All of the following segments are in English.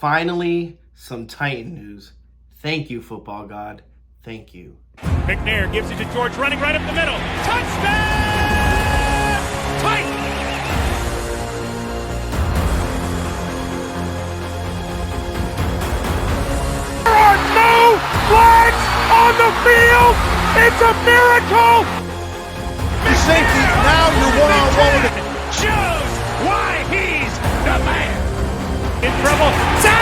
Finally, some Titan news. Thank you, football god. Thank you. McNair gives it to George, running right up the middle. Touchdown! Titans! There are no flags on the field! It's a miracle! The safety, now you're one-on-one with it. Shows why he's the man! In trouble. Sack!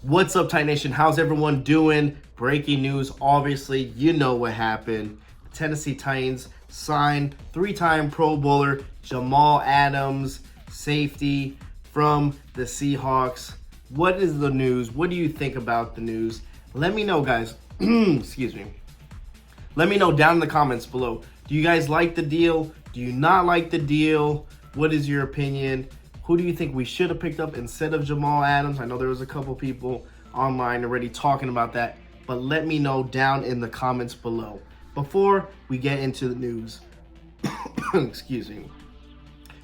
What's up, Titan Nation? How's everyone doing? Breaking news, obviously, you know what happened. The Tennessee Titans signed three-time Pro Bowler Jamal Adams, safety from the Seahawks. What is the news? What do you think about the news? Let me know, guys. Excuse me. Let me know down in the comments below. Do you guys like the deal? Do you not like the deal? What is your opinion? Who do you think we should have picked up instead of Jamal Adams? I know there was a couple people online already talking about that, but let me know down in the comments below. Before we get into the news, excuse me.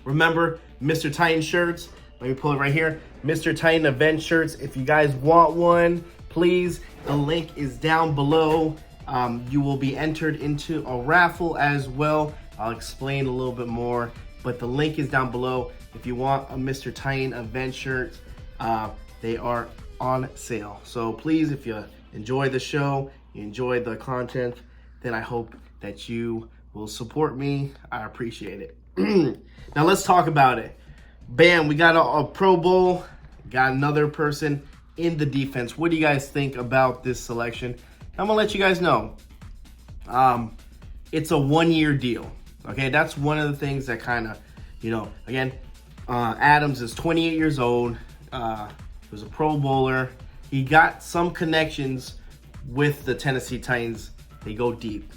Remember, Mr. Titan shirts. Let me pull it right here. Mr. Titan event shirts. If you guys want one, please, the link is down below. You will be entered into a raffle as well. I'll explain a little bit more, but the link is down below. If you want a Mr. Titan event shirt, they are on sale. So please, if you enjoy the show, you enjoy the content, then I hope that you will support me. I appreciate it. Now let's talk about it. Bam, we got a Pro Bowl, got another person in the defense. What do you guys think about this selection? I'm gonna let you guys know. It's a one-year deal. Okay, that's one of the things that kind of, again, Adams is 28 years old. He was a Pro Bowler. He got some connections with the Tennessee Titans. They go deep.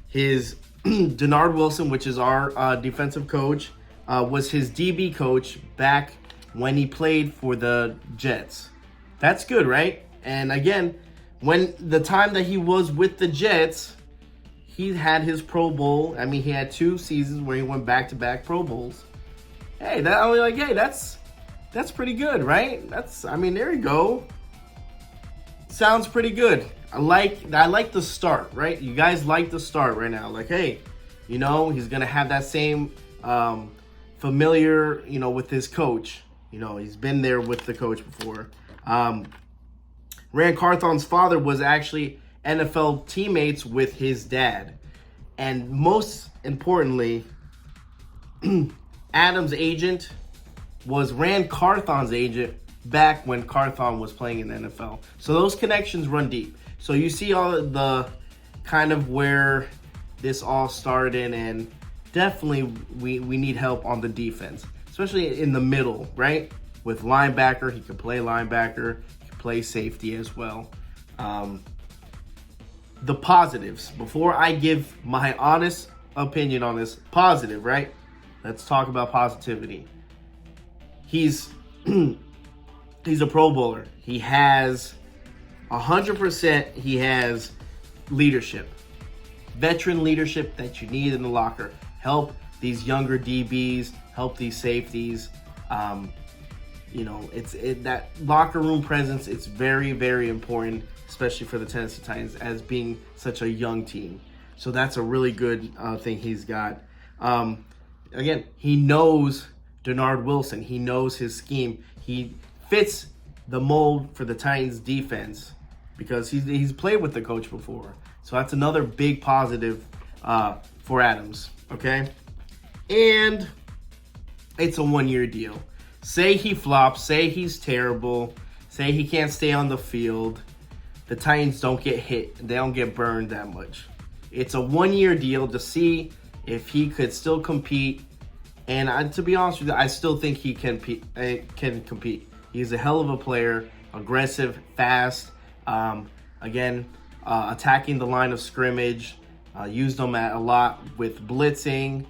His Denard Wilson, which is our defensive coach, was his DB coach back when he played for the Jets. That's good, right? And again, when the time that he was with the Jets, he had his Pro Bowl. I mean, he had 2 seasons where he went back-to-back Pro Bowls. Hey, that's pretty good, right? There you go. Sounds pretty good. I like the start, right? You guys like the start right now. Like, hey, he's gonna have that same familiar, with his coach. He's been there with the coach before. Rand Carthon's father was actually NFL teammates with his dad. And most importantly, Adams' agent was Rand Carthon's agent back when Carthon was playing in the NFL. So those connections run deep. So you see all the kind of where this all started, and definitely we need help on the defense, especially in the middle, right? With linebacker, he could play linebacker, he could play safety as well. The positives, before I give my honest opinion on this, positive, right? Let's talk about positivity. He's a Pro Bowler. He has 100%, he has leadership. Veteran leadership that you need in the locker. Help these younger DBs, help these safeties. That locker room presence, it's very, very important, especially for the Tennessee Titans as being such a young team. So that's a really good thing he's got. Again, he knows Denard Wilson. He knows his scheme. He fits the mold for the Titans defense because he's played with the coach before. So that's another big positive for Adams, okay? And it's a one-year deal. Say he flops, say he's terrible, say he can't stay on the field, the Titans don't get hit. They don't get burned that much. It's a one-year deal to see if he could still compete. And to be honest with you, I still think he can compete. He's a hell of a player, aggressive, fast, attacking the line of scrimmage, used them a lot with blitzing.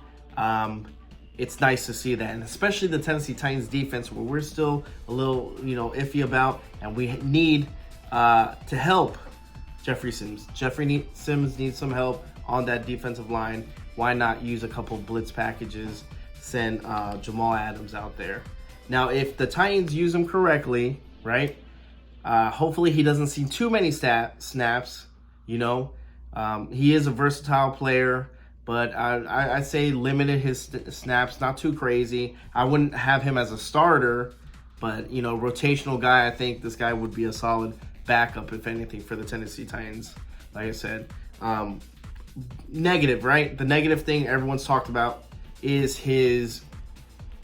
It's nice to see that, and especially the Tennessee Titans defense, where we're still a little, iffy about, and we need to help Jeffrey Sims. Sims needs some help on that defensive line. Why not use a couple blitz packages, send Jamal Adams out there? Now, if the Titans use him correctly, right, hopefully he doesn't see too many snaps, you know. He is a versatile player, but I'd say limited his snaps, not too crazy. I wouldn't have him as a starter, but, you know, rotational guy. I think this guy would be a solid backup, if anything, for the Tennessee Titans. Like I said, negative, right? The negative thing everyone's talked about is his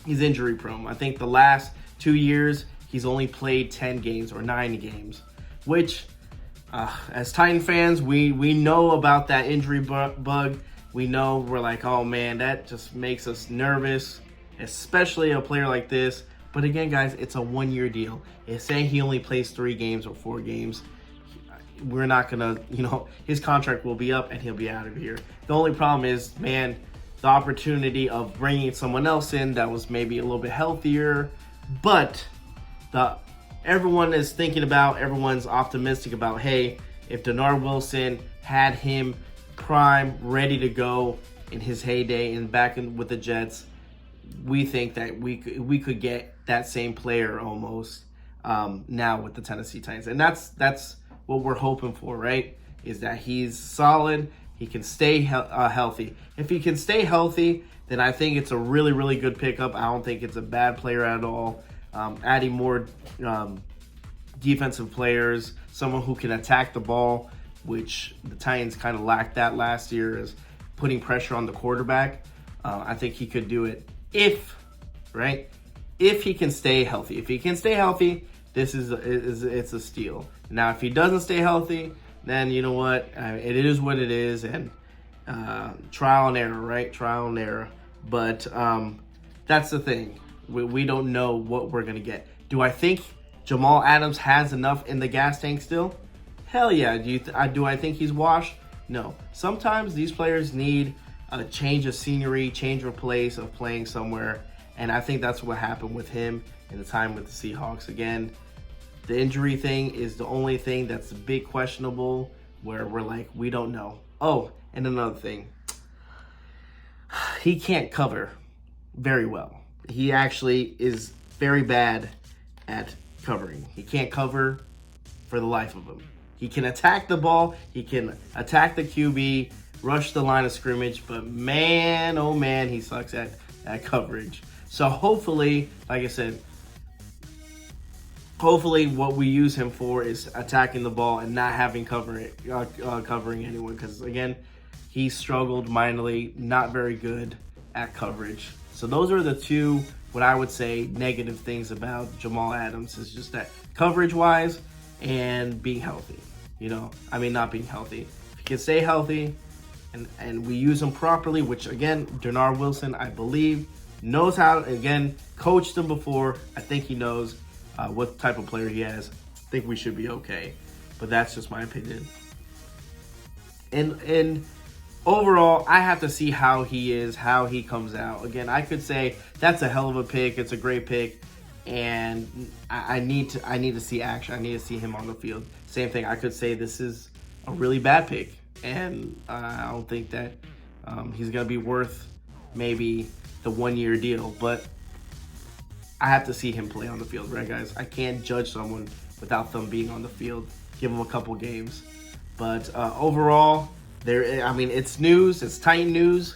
injury prone. I think the last 2 years he's only played 10 games or 9 games, which as Titan fans, we know about that injury bug. We know, we're like, oh man, that just makes us nervous, especially a player like this. But again, guys, it's a 1-year deal. It's saying he only plays 3 games or 4 games. We're not gonna, you know, his contract will be up and he'll be out of here. The only problem is, man, the opportunity of bringing someone else in that was maybe a little bit healthier, but everyone's optimistic about, hey, if Denard Wilson had him prime, ready to go in his heyday and back in with the Jets, we think that we could get that same player almost now with the Tennessee Titans. And that's what we're hoping for, right? Is that he's solid, he can stay healthy. If he can stay healthy, then I think it's a really, really good pickup. I don't think it's a bad player at all. Adding more defensive players, someone who can attack the ball, which the Titans kind of lacked that last year, is putting pressure on the quarterback. I think he could do it if he can stay healthy. If he can stay healthy, it's a steal. Now, if he doesn't stay healthy, then you know what? It is what it is, and trial and error, right? Trial and error. But that's the thing. We don't know what we're going to get. Do I think Jamal Adams has enough in the gas tank still? Hell yeah. Do I think he's washed? No. Sometimes these players need a change of scenery, change of place of playing somewhere. And I think that's what happened with him in the time with the Seahawks. Again, the injury thing is the only thing that's a big questionable, where we're like, we don't know. Oh, and another thing. He can't cover very well. He actually is very bad at covering. He can't cover for the life of him. He can attack the ball. He can attack the QB, rush the line of scrimmage, but man, oh man, he sucks at coverage. So hopefully, like I said, hopefully what we use him for is attacking the ball and not having covering anyone. Because again, he struggled mightily, not very good at coverage. So those are the two, what I would say, negative things about Jamal Adams, is just that coverage-wise and being healthy. You know, I mean, not being healthy. If he can stay healthy and we use him properly, which again, Denard Wilson, I believe, knows how, again, coached him before. I think he knows what type of player he has. I think we should be okay. But that's just my opinion. And overall, I have to see how he is, how he comes out. Again, I could say that's a hell of a pick. It's a great pick. And I need to see action. I need to see him on the field. Same thing. I could say this is a really bad pick. And I don't think that he's going to be worth maybe the 1-year deal. But I have to see him play on the field, right, guys? I can't judge someone without them being on the field. Give them a couple games. But overall, it's news. It's Titan news.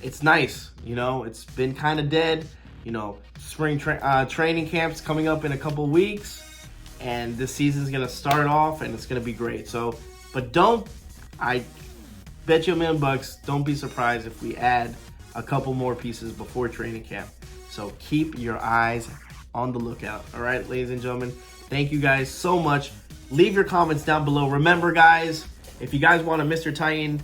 It's nice. You know, it's been kind of dead. You know, spring training camps coming up in a couple weeks, and this season's gonna start off, and it's gonna be great. So, but I bet you $1,000,000, don't be surprised if we add a couple more pieces before training camp. So keep your eyes on the lookout. All right, ladies and gentlemen, thank you guys so much. Leave your comments down below. Remember, guys, if you guys want a Mr. Titan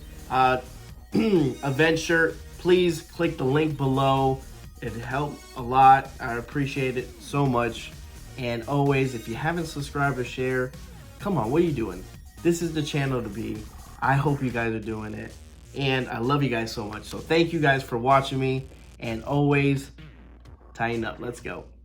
event shirt, please click the link below. It helped a lot. I appreciate it so much. And always, if you haven't subscribed or shared, come on, what are you doing? This is the channel to be. I hope you guys are doing it. And I love you guys so much. So thank you guys for watching me. And always, tighten up. Let's go.